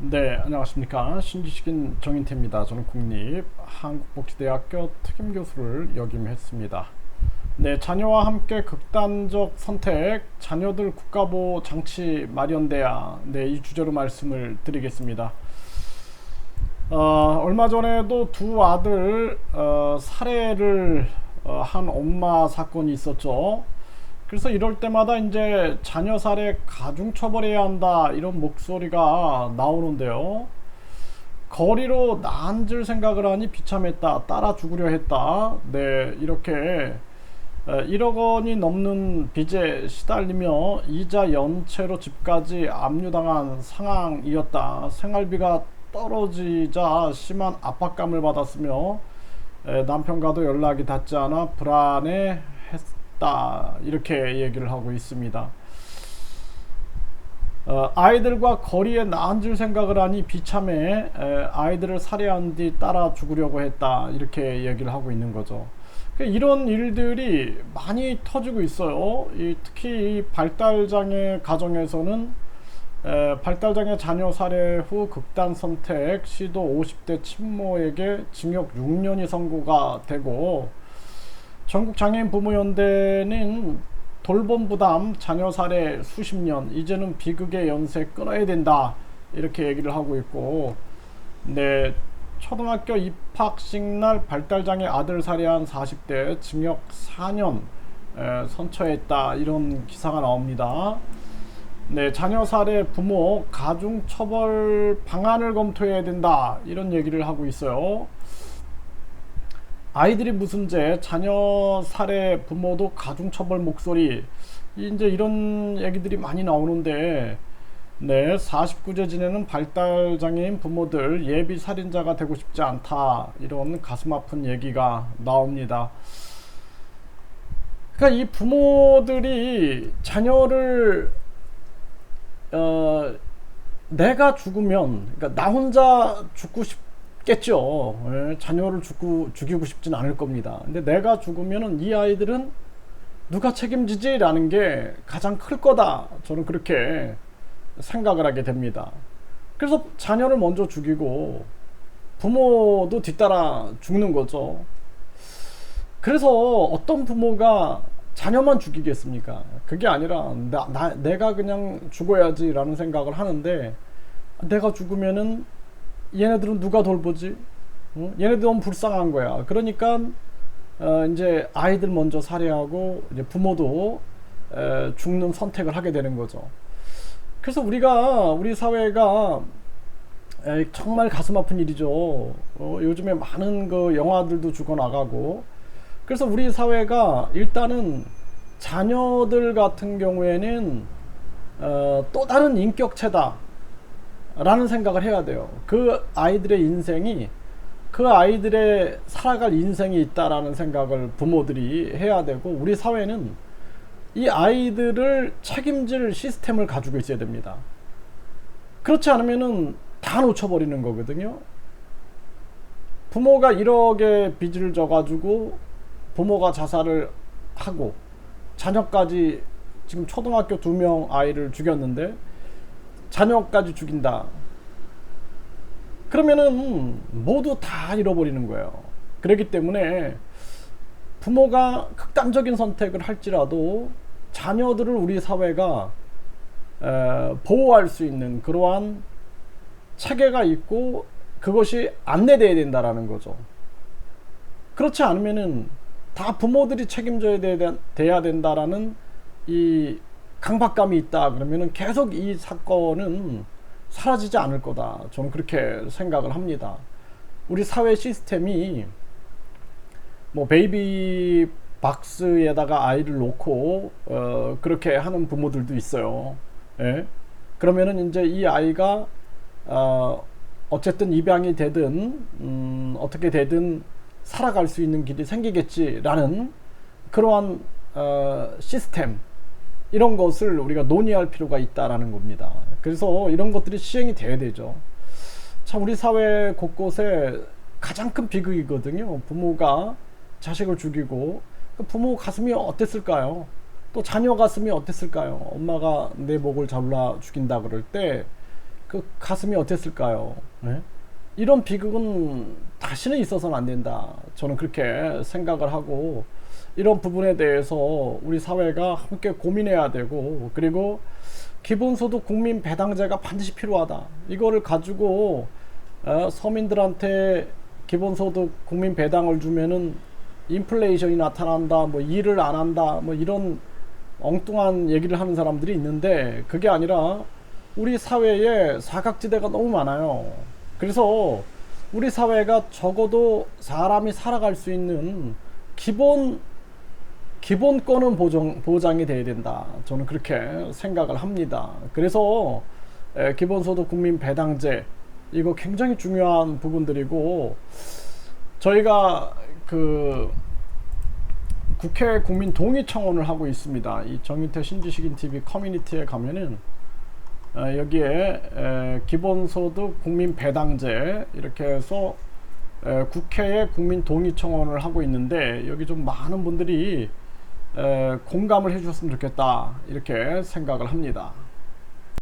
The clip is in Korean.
네, 안녕하십니까. 신지식인 정인태입니다. 저는 국립한국복지대학교 특임교수를 역임했습니다. 네, 자녀와 함께 극단적 선택, 자녀들 국가보호 장치 마련돼야, 네, 이 주제로 말씀을 드리겠습니다. 얼마 전에도 두 아들 살해를 한 엄마 사건이 있었죠. 그래서 이럴 때마다 이제 자녀 살해 가중 처벌해야 한다 이런 목소리가 나오는데요. 거리로 나앉을 생각을 하니 비참했다, 따라 죽으려 했다. 네, 이렇게 1억 원이 넘는 빚에 시달리며 이자 연체로 집까지 압류당한 상황이었다. 생활비가 떨어지자 심한 압박감을 받았으며 남편과도 연락이 닿지 않아 불안해했다. 이렇게 얘기를 하고 있습니다. 아이들과 거리에 나앉을 생각을 하니 비참해 아이들을 살해한 뒤 따라 죽으려고 했다. 이렇게 얘기를 하고 있는 거죠. 이런 일들이 많이 터지고 있어요. 특히 이 발달장애 가정에서는 발달장애 자녀 살해 후 극단 선택 시도 50대 친모에게 징역 6년이 선고가 되고, 전국장애인 부모연대는 돌봄 부담 자녀 살해 수십 년, 이제는 비극의 연쇄 끊어야 된다 이렇게 얘기를 하고 있고, 네, 초등학교 입학식 날 발달장애 아들 살해한 40대 징역 4년 선처했다 이런 기사가 나옵니다. 네, 자녀 살해 부모 가중 처벌 방안을 검토해야 된다 이런 얘기를 하고 있어요. 아이들이 무슨 죄, 자녀 살해 부모도 가중 처벌 목소리, 이제 이런 얘기들이 많이 나오는데, 네, 49세 지내는 발달장애인 부모들 예비 살인자가 되고 싶지 않다 이런 가슴 아픈 얘기가 나옵니다. 그러니까 이 부모들이 자녀를 내가 죽으면, 그러니까 나 혼자 죽고 싶겠죠. 자녀를 죽이고 싶진 않을 겁니다. 근데 내가 죽으면은 이 아이들은 누가 책임지지라는 게 가장 클 거다. 저는 그렇게 생각을 하게 됩니다. 그래서 자녀를 먼저 죽이고 부모도 뒤따라 죽는 거죠. 그래서 어떤 부모가 자녀만 죽이겠습니까? 그게 아니라 내가 그냥 죽어야지 라는 생각을 하는데, 내가 죽으면은 얘네들은 누가 돌보지? 얘네들 너무 불쌍한 거야. 그러니까 이제 아이들 먼저 살해하고 이제 부모도 죽는 선택을 하게 되는 거죠. 그래서 우리 사회가 정말 가슴 아픈 일이죠. 요즘에 많은 그 영화들도 죽어나가고, 그래서 우리 사회가 일단은 자녀들 같은 경우에는 또 다른 인격체다 라는 생각을 해야 돼요. 그 아이들의 인생이, 그 아이들의 살아갈 인생이 있다라는 생각을 부모들이 해야 되고, 우리 사회는 이 아이들을 책임질 시스템을 가지고 있어야 됩니다. 그렇지 않으면은 다 놓쳐버리는 거거든요. 부모가 1억의 빚을 져가지고 부모가 자살을 하고 자녀까지, 지금 초등학교 2명 아이를 죽였는데 자녀까지 죽인다. 그러면은 모두 다 잃어버리는 거예요. 그렇기 때문에 부모가 극단적인 선택을 할지라도 자녀들을 우리 사회가 보호할 수 있는 그러한 체계가 있고, 그것이 안내돼야 된다라는 거죠. 그렇지 않으면은 다 부모들이 책임져야 돼야 된다라는 이 강박감이 있다 그러면은 계속 이 사건은 사라지지 않을 거다. 저는 그렇게 생각을 합니다. 우리 사회 시스템이 뭐 베이비 박스에다가 아이를 놓고 그렇게 하는 부모들도 있어요. 예? 그러면은 이제 이 아이가 어쨌든 입양이 되든 어떻게 되든 살아갈 수 있는 길이 생기겠지라는 그러한 시스템, 이런 것을 우리가 논의할 필요가 있다라는 겁니다. 그래서 이런 것들이 시행이 돼야 되죠. 참 우리 사회 곳곳에 가장 큰 비극이거든요. 부모가 자식을 죽이고, 부모 가슴이 어땠을까요? 또 자녀 가슴이 어땠을까요? 엄마가 내 목을 잘라 죽인다 그럴 때 그 가슴이 어땠을까요? 네? 이런 비극은 다시는 있어서는 안 된다. 저는 그렇게 생각을 하고 이런 부분에 대해서 우리 사회가 함께 고민해야 되고 그리고 기본소득 국민 배당제가 반드시 필요하다. 이거를 가지고 서민들한테 기본소득 국민 배당을 주면은 인플레이션이 나타난다, 뭐 일을 안 한다, 뭐 이런 엉뚱한 얘기를 하는 사람들이 있는데 그게 아니라 우리 사회에 사각지대가 너무 많아요. 그래서 우리 사회가 적어도 사람이 살아갈 수 있는 기본권은 보장이 돼야 된다. 저는 그렇게 생각을 합니다. 그래서 기본소득 국민 배당제 이거 굉장히 중요한 부분들이고 저희가 그 국회 국민 동의 청원을 하고 있습니다. 이 정윤태 신지식인 TV 커뮤니티에 가면은 여기에 기본소득 국민 배당제 이렇게 해서 국회에 국민 동의 청원을 하고 있는데 여기 좀 많은 분들이 공감을 해주셨으면 좋겠다 이렇게 생각을 합니다.